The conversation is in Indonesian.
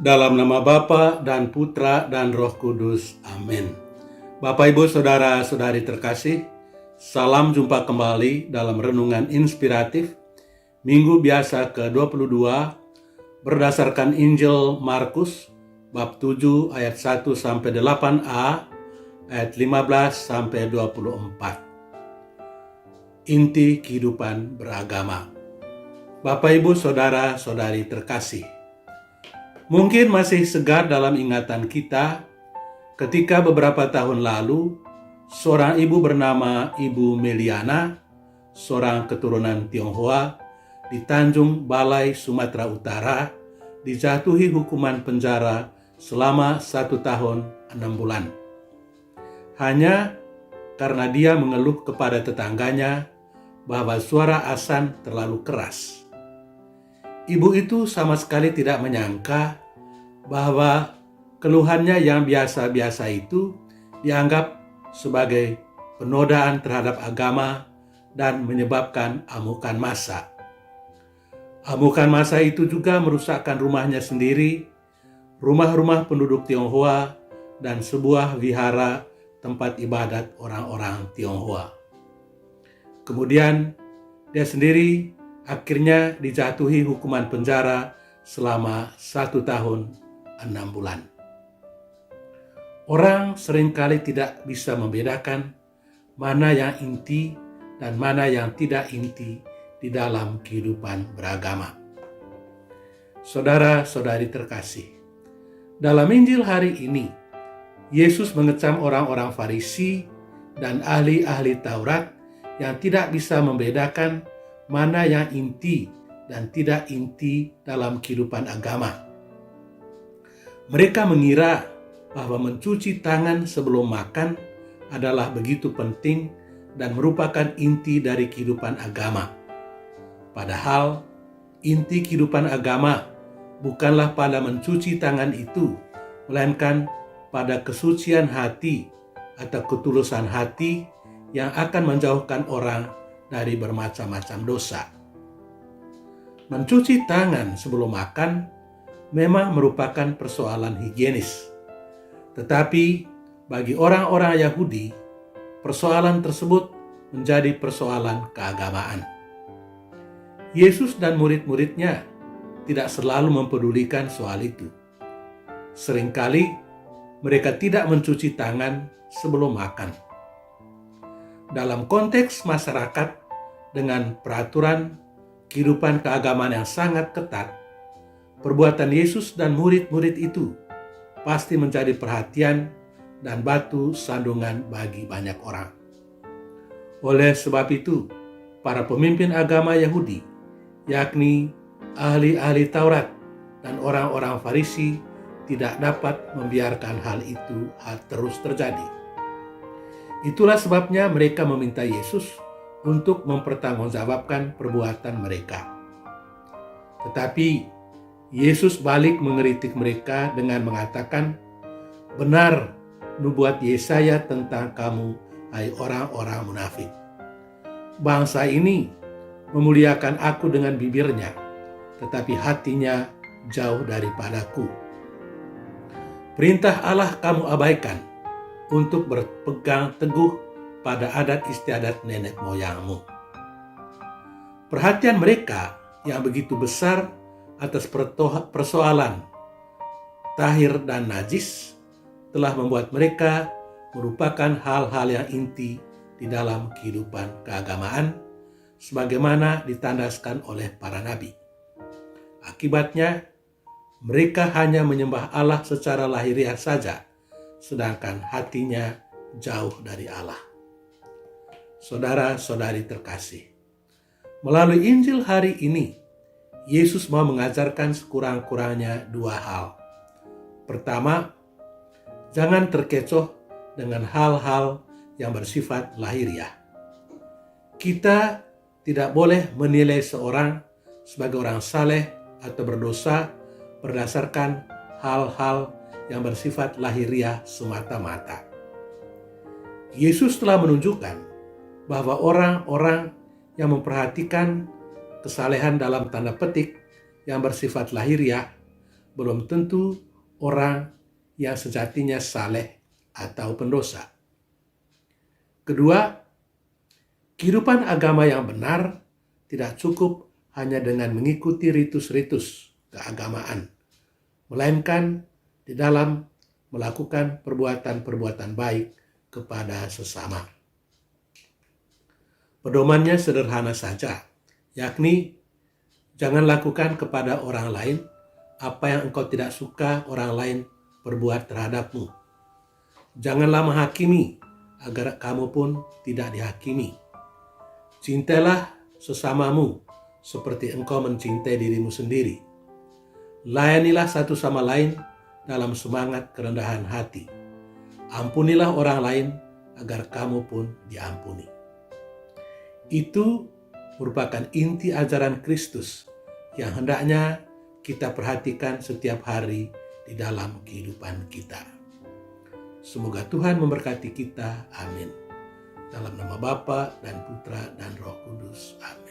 Dalam nama Bapa dan Putra dan Roh Kudus. Amin. Bapak, Ibu, Saudara-saudari terkasih, salam jumpa kembali dalam Renungan Inspiratif Minggu Biasa ke-22 berdasarkan Injil Markus bab 7 ayat 1-8a, ayat 15-24. Inti kehidupan beragama. Bapak, Ibu, Saudara-saudari terkasih, mungkin masih segar dalam ingatan kita ketika beberapa tahun lalu seorang ibu bernama Ibu Meliana, seorang keturunan Tionghoa di Tanjung Balai, Sumatera Utara, dijatuhi hukuman penjara selama 1 tahun 6 bulan. Hanya karena dia mengeluh kepada tetangganya bahwa suara azan terlalu keras. Ibu itu sama sekali tidak menyangka bahwa keluhannya yang biasa-biasa itu dianggap sebagai penodaan terhadap agama dan menyebabkan amukan massa. Amukan massa itu juga merusakkan rumahnya sendiri, rumah-rumah penduduk Tionghoa, dan sebuah wihara tempat ibadat orang-orang Tionghoa. Kemudian dia sendiri akhirnya dijatuhi hukuman penjara selama 1 tahun 6 bulan. Orang seringkali tidak bisa membedakan mana yang inti dan mana yang tidak inti di dalam kehidupan beragama. Saudara-saudari terkasih, dalam Injil hari ini, Yesus mengecam orang-orang Farisi dan ahli-ahli Taurat yang tidak bisa membedakan mana yang inti dan tidak inti dalam kehidupan agama. Mereka mengira bahwa mencuci tangan sebelum makan adalah begitu penting dan merupakan inti dari kehidupan agama. Padahal inti kehidupan agama bukanlah pada mencuci tangan itu, melainkan pada kesucian hati atau ketulusan hati yang akan menjauhkan orang dari bermacam-macam dosa. Mencuci tangan sebelum makan memang merupakan persoalan higienis. Tetapi bagi orang-orang Yahudi, persoalan tersebut menjadi persoalan keagamaan. Yesus dan murid-muridnya tidak selalu mempedulikan soal itu. Seringkali mereka tidak mencuci tangan sebelum makan. Dalam konteks masyarakat dengan peraturan kehidupan keagamaan yang sangat ketat, perbuatan Yesus dan murid-murid itu pasti menjadi perhatian dan batu sandungan bagi banyak orang. Oleh sebab itu, para pemimpin agama Yahudi, yakni ahli-ahli Taurat dan orang-orang Farisi, tidak dapat membiarkan hal itu terus terjadi. Itulah sebabnya mereka meminta Yesus untuk mempertanggungjawabkan perbuatan mereka. Tetapi Yesus balik mengeritik mereka dengan mengatakan, "Benar nubuat Yesaya tentang kamu, hai orang-orang munafik. Bangsa ini memuliakan aku dengan bibirnya, tetapi hatinya jauh daripadaku. Perintah Allah kamu abaikan untuk berpegang teguh pada adat istiadat nenek moyangmu." Perhatian mereka yang begitu besar atas persoalan tahir dan najis telah membuat mereka merupakan hal-hal yang inti di dalam kehidupan keagamaan sebagaimana ditandaskan oleh para nabi. Akibatnya, mereka hanya menyembah Allah secara lahiriah saja, sedangkan hatinya jauh dari Allah. Saudara-saudari terkasih, melalui Injil hari ini, Yesus mau mengajarkan sekurang-kurangnya 2 hal. Pertama, jangan terkecoh dengan hal-hal yang bersifat lahiriah. Kita tidak boleh menilai seorang sebagai orang saleh atau berdosa berdasarkan hal-hal yang bersifat lahiriah semata-mata. Yesus telah menunjukkan bahwa orang-orang yang memperhatikan kesalehan dalam tanda petik yang bersifat lahiriah belum tentu orang yang sejatinya saleh atau pendosa. Kedua, kehidupan agama yang benar tidak cukup hanya dengan mengikuti ritus-ritus keagamaan, melainkan di dalam melakukan perbuatan-perbuatan baik kepada sesama. Pedomannya sederhana saja, yakni jangan lakukan kepada orang lain apa yang engkau tidak suka orang lain berbuat terhadapmu. Janganlah menghakimi agar kamu pun tidak dihakimi. Cintailah sesamamu seperti engkau mencintai dirimu sendiri. Layanilah satu sama lain dalam semangat kerendahan hati. Ampunilah orang lain agar kamu pun diampuni. Itu merupakan inti ajaran Kristus yang hendaknya kita perhatikan setiap hari di dalam kehidupan kita. Semoga Tuhan memberkati kita. Amin. Dalam nama Bapa dan Putra dan Roh Kudus. Amin.